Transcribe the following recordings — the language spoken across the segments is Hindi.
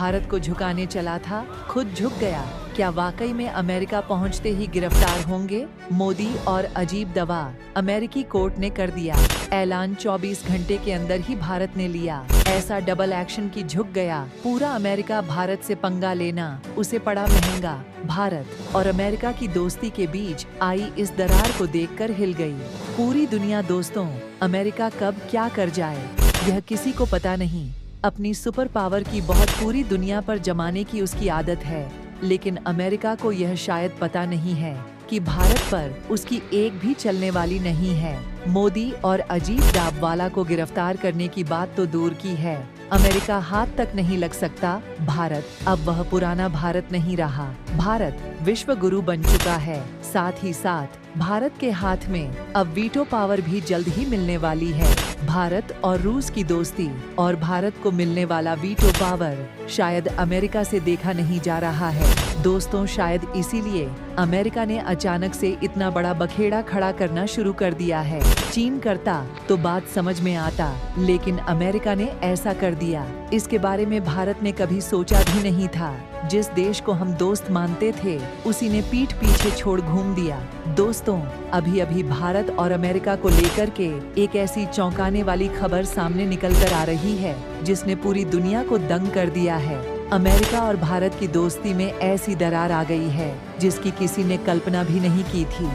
भारत को झुकाने चला था, खुद झुक गया। क्या वाकई में अमेरिका पहुंचते ही गिरफ्तार होंगे? मोदी और अजीब दवा अमेरिकी कोर्ट ने कर दिया ऐलान। 24 घंटे के अंदर ही भारत ने लिया ऐसा डबल एक्शन की झुक गया पूरा अमेरिका। भारत से पंगा लेना उसे पड़ा महंगा। भारत और अमेरिका की दोस्ती के बीच आई इस दरार को देखकर हिल गई पूरी दुनिया। दोस्तों, अमेरिका कब क्या कर जाए यह किसी को पता नहीं। अपनी सुपर पावर की बहुत पूरी दुनिया पर जमाने की उसकी आदत है, लेकिन अमेरिका को यह शायद पता नहीं है कि भारत पर उसकी एक भी चलने वाली नहीं है। मोदी और अजीब डाबवाला को गिरफ्तार करने की बात तो दूर की है, अमेरिका हाथ तक नहीं लग सकता। भारत अब वह पुराना भारत नहीं रहा। भारत विश्व गुरु बन चुका है। साथ ही साथ भारत के हाथ में अब वीटो पावर भी जल्द ही मिलने वाली है। भारत और रूस की दोस्ती और भारत को मिलने वाला वीटो पावर शायद अमेरिका से देखा नहीं जा रहा है। दोस्तों, शायद इसीलिए अमेरिका ने अचानक से इतना बड़ा बखेड़ा खड़ा करना शुरू कर दिया है। चीन करता तो बात समझ में आता, लेकिन अमेरिका ने ऐसा कर दिया। इसके बारे में भारत ने कभी सोचा भी नहीं था। जिस देश को हम दोस्त मानते थे उसी ने पीठ पीछे छोड़ घूम दिया। दोस्तों, अभी अभी भारत और अमेरिका को लेकर के एक ऐसी चौंकाने वाली खबर सामने निकल कर आ रही है जिसने पूरी दुनिया को दंग कर दिया है। अमेरिका और भारत की दोस्ती में ऐसी दरार आ गई है जिसकी किसी ने कल्पना भी नहीं की थी।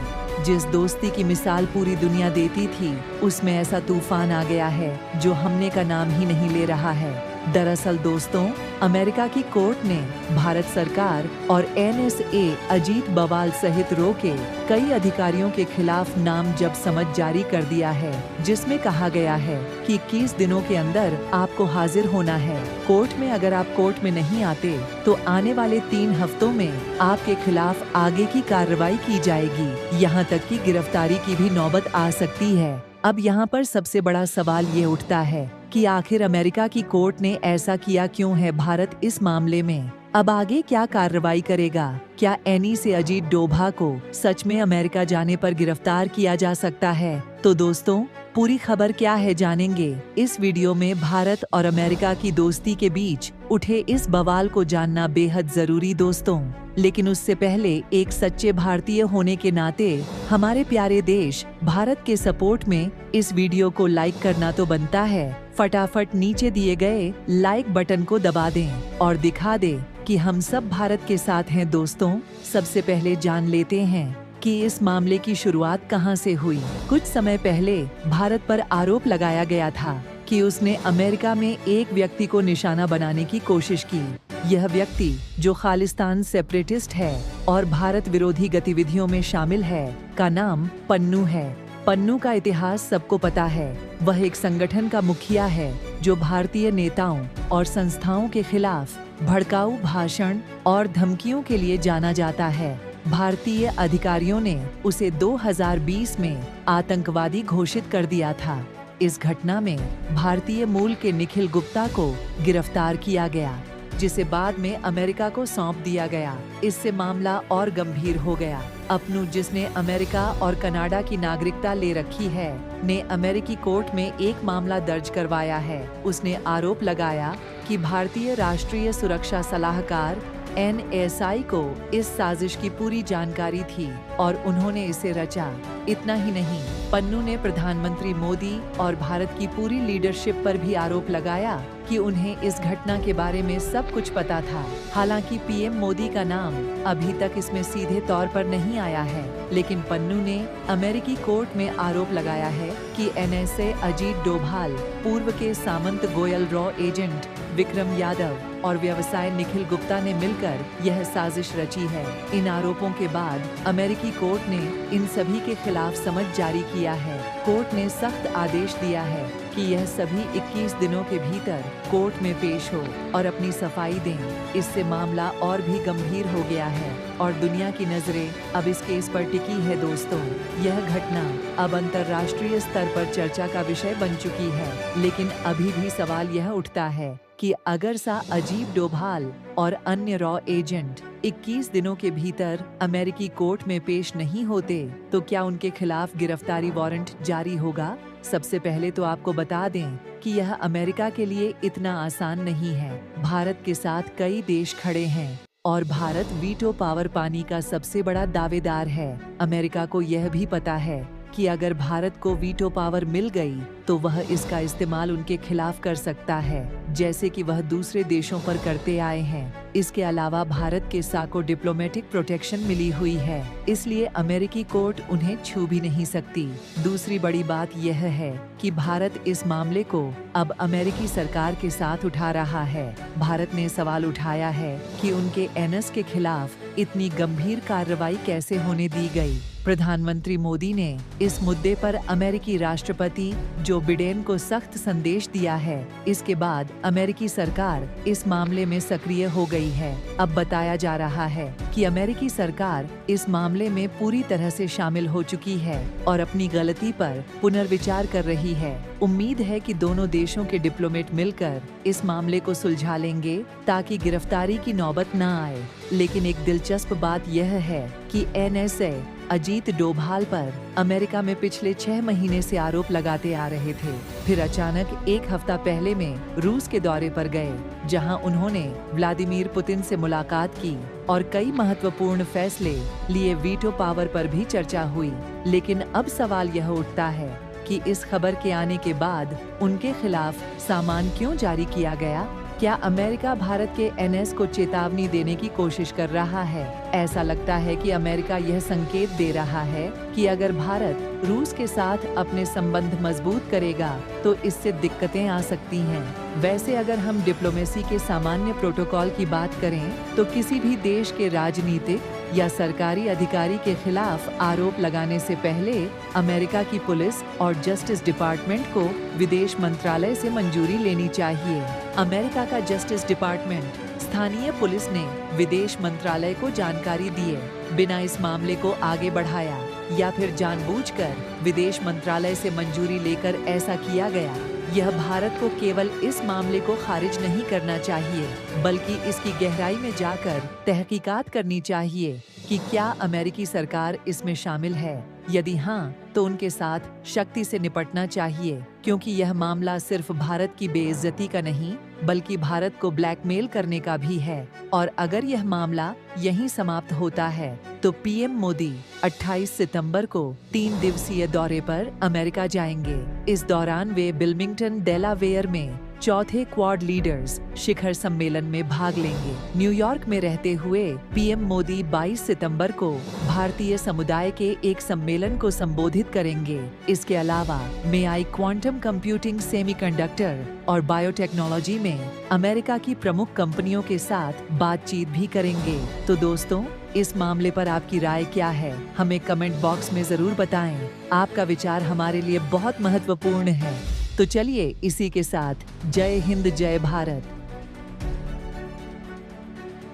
जिस दोस्ती की मिसाल पूरी दुनिया देती थी उसमें ऐसा तूफान आ गया है जो हमने का नाम ही नहीं ले रहा है। दरअसल दोस्तों, अमेरिका की कोर्ट ने भारत सरकार और NSA अजीत बवाल सहित रो के कई अधिकारियों के खिलाफ नाम जब समझ जारी कर दिया है, जिसमें कहा गया है कि 21 दिनों के अंदर आपको हाजिर होना है कोर्ट में। अगर आप कोर्ट में नहीं आते तो आने वाले 3 हफ्तों में आपके खिलाफ आगे की कार्रवाई की जाएगी। यहाँ तक कि गिरफ्तारी की भी नौबत आ सकती है। अब यहाँ पर सबसे बड़ा सवाल ये उठता है कि आखिर अमेरिका की कोर्ट ने ऐसा किया क्यों है? भारत इस मामले में अब आगे क्या कार्रवाई करेगा? क्या एनी से अजीत डोभाल को सच में अमेरिका जाने पर गिरफ्तार किया जा सकता है? तो दोस्तों, पूरी खबर क्या है जानेंगे इस वीडियो में। भारत और अमेरिका की दोस्ती के बीच उठे इस बवाल को जानना बेहद जरूरी दोस्तों। लेकिन उससे पहले एक सच्चे भारतीय होने के नाते हमारे प्यारे देश भारत के सपोर्ट में इस वीडियो को लाइक करना तो बनता है। फटाफट नीचे दिए गए लाइक बटन को दबा दें और दिखा दें कि हम सब भारत के साथ हैं। दोस्तों, सबसे पहले जान लेते हैं कि इस मामले की शुरुआत कहां से हुई। कुछ समय पहले भारत पर आरोप लगाया गया था कि उसने अमेरिका में एक व्यक्ति को निशाना बनाने की कोशिश की। यह व्यक्ति जो खालिस्तान सेपरेटिस्ट है और भारत विरोधी गतिविधियों में शामिल है, का नाम पन्नू है। पन्नू का इतिहास सबको पता है। वह एक संगठन का मुखिया है जो भारतीय नेताओं और संस्थाओं के खिलाफ भड़काऊ भाषण और धमकियों के लिए जाना जाता है। भारतीय अधिकारियों ने उसे 2020 में आतंकवादी घोषित कर दिया था। इस घटना में भारतीय मूल के निखिल गुप्ता को गिरफ्तार किया गया, जिसे बाद में अमेरिका को सौंप दिया गया। इससे मामला और गंभीर हो गया। पन्नू, जिसने अमेरिका और कनाडा की नागरिकता ले रखी है, ने अमेरिकी कोर्ट में एक मामला दर्ज करवाया है। उसने आरोप लगाया कि भारतीय राष्ट्रीय सुरक्षा सलाहकार NSA को इस साजिश की पूरी जानकारी थी और उन्होंने इसे रचा। इतना ही नहीं, पन्नू ने प्रधानमंत्री मोदी और भारत की पूरी लीडरशिप पर भी आरोप लगाया कि उन्हें इस घटना के बारे में सब कुछ पता था। हालांकि PM मोदी का नाम अभी तक इसमें सीधे तौर पर नहीं आया है, लेकिन पन्नू ने अमेरिकी कोर्ट में आरोप लगाया है कि NSA अजीत डोभाल, पूर्व के सामंत गोयल रॉ एजेंट विक्रम यादव और व्यवसाय निखिल गुप्ता ने मिलकर यह साजिश रची है। इन आरोपों के बाद अमेरिकी कोर्ट ने इन सभी के खिलाफ समझ जारी किया है। कोर्ट ने सख्त आदेश दिया है कि यह सभी 21 दिनों के भीतर कोर्ट में पेश हो और अपनी सफाई दें। इससे मामला और भी गंभीर हो गया है और दुनिया की नजरें अब इस केस पर टिकी है। दोस्तों, यह घटना अब अंतर्राष्ट्रीय स्तर पर चर्चा का विषय बन चुकी है, लेकिन अभी भी सवाल यह उठता है कि अगर अजीत डोभाल और अन्य रॉ एजेंट 21 दिनों के भीतर अमेरिकी कोर्ट में पेश नहीं होते तो क्या उनके खिलाफ गिरफ्तारी वारंट जारी होगा? सबसे पहले तो आपको बता दें कि यह अमेरिका के लिए इतना आसान नहीं है। भारत के साथ कई देश खड़े हैं और भारत वीटो पावर पाने का सबसे बड़ा दावेदार है। अमेरिका को यह भी पता है कि अगर भारत को वीटो पावर मिल गई तो वह इसका इस्तेमाल उनके खिलाफ कर सकता है, जैसे कि वह दूसरे देशों पर करते आए हैं। इसके अलावा भारत के साको डिप्लोमेटिक प्रोटेक्शन मिली हुई है, इसलिए अमेरिकी कोर्ट उन्हें छू भी नहीं सकती। दूसरी बड़ी बात यह है कि भारत इस मामले को अब अमेरिकी सरकार के साथ उठा रहा है। भारत ने सवाल उठाया है कि उनके एनएस के खिलाफ इतनी गंभीर कार्रवाई कैसे होने दी गई। प्रधानमंत्री मोदी ने इस मुद्दे पर अमेरिकी राष्ट्रपति जो बिडेन को सख्त संदेश दिया है। इसके बाद अमेरिकी सरकार इस मामले में सक्रिय हो गई है। अब बताया जा रहा है कि अमेरिकी सरकार इस मामले में पूरी तरह से शामिल हो चुकी है और अपनी गलती पर पुनर्विचार कर रही है। उम्मीद है कि दोनों देशों के डिप्लोमेट मिलकर इस मामले को सुलझा लेंगे ताकि गिरफ्तारी की नौबत न आए। लेकिन एक दिलचस्प बात यह है कि एनएसए अजीत डोभाल पर अमेरिका में पिछले 6 महीने से आरोप लगाते आ रहे थे। फिर अचानक एक हफ्ता पहले में रूस के दौरे पर गए, जहां उन्होंने व्लादिमीर पुतिन से मुलाकात की और कई महत्वपूर्ण फैसले लिए। वीटो पावर पर भी चर्चा हुई। लेकिन अब सवाल यह उठता है कि इस खबर के आने के बाद उनके खिलाफ सामान क्यों जारी किया गया? क्या अमेरिका भारत के एनएस को चेतावनी देने की कोशिश कर रहा है? ऐसा लगता है कि अमेरिका यह संकेत दे रहा है कि अगर भारत रूस के साथ अपने संबंध मजबूत करेगा तो इससे दिक्कतें आ सकती हैं। वैसे अगर हम डिप्लोमेसी के सामान्य प्रोटोकॉल की बात करें तो किसी भी देश के राजनीतिक या सरकारी अधिकारी के खिलाफ आरोप लगाने से पहले अमेरिका की पुलिस और जस्टिस डिपार्टमेंट को विदेश मंत्रालय से मंजूरी लेनी चाहिए। अमेरिका का जस्टिस डिपार्टमेंट स्थानीय पुलिस ने विदेश मंत्रालय को जानकारी दिए बिना इस मामले को आगे बढ़ाया, या फिर जानबूझकर विदेश मंत्रालय से मंजूरी लेकर ऐसा किया गया। यह भारत को केवल इस मामले को खारिज नहीं करना चाहिए, बल्कि इसकी गहराई में जाकर तहकीकात करनी चाहिए कि क्या अमेरिकी सरकार इसमें शामिल है। यदि हाँ, तो उनके साथ शक्ति से निपटना चाहिए, क्योंकि यह मामला सिर्फ भारत की बेइज्जती का नहीं, बल्कि भारत को ब्लैकमेल करने का भी है। और अगर यह मामला यहीं समाप्त होता है तो पीएम मोदी 28 सितंबर को 3 दिवसीय दौरे पर अमेरिका जाएंगे। इस दौरान वे विल्मिंगटन, डेलावेयर में चौथे क्वाड लीडर्स शिखर सम्मेलन में भाग लेंगे। न्यूयॉर्क में रहते हुए पीएम मोदी 22 सितंबर को भारतीय समुदाय के एक सम्मेलन को संबोधित करेंगे। इसके अलावा मेआई क्वांटम कंप्यूटिंग, सेमीकंडक्टर और बायोटेक्नोलॉजी में अमेरिका की प्रमुख कंपनियों के साथ बातचीत भी करेंगे। तो दोस्तों, इस मामले पर आपकी राय क्या है? हमें कमेंट बॉक्स में जरूर बताएं। आपका विचार हमारे लिए बहुत महत्वपूर्ण है। तो चलिए इसी के साथ जय हिंद, जय भारत।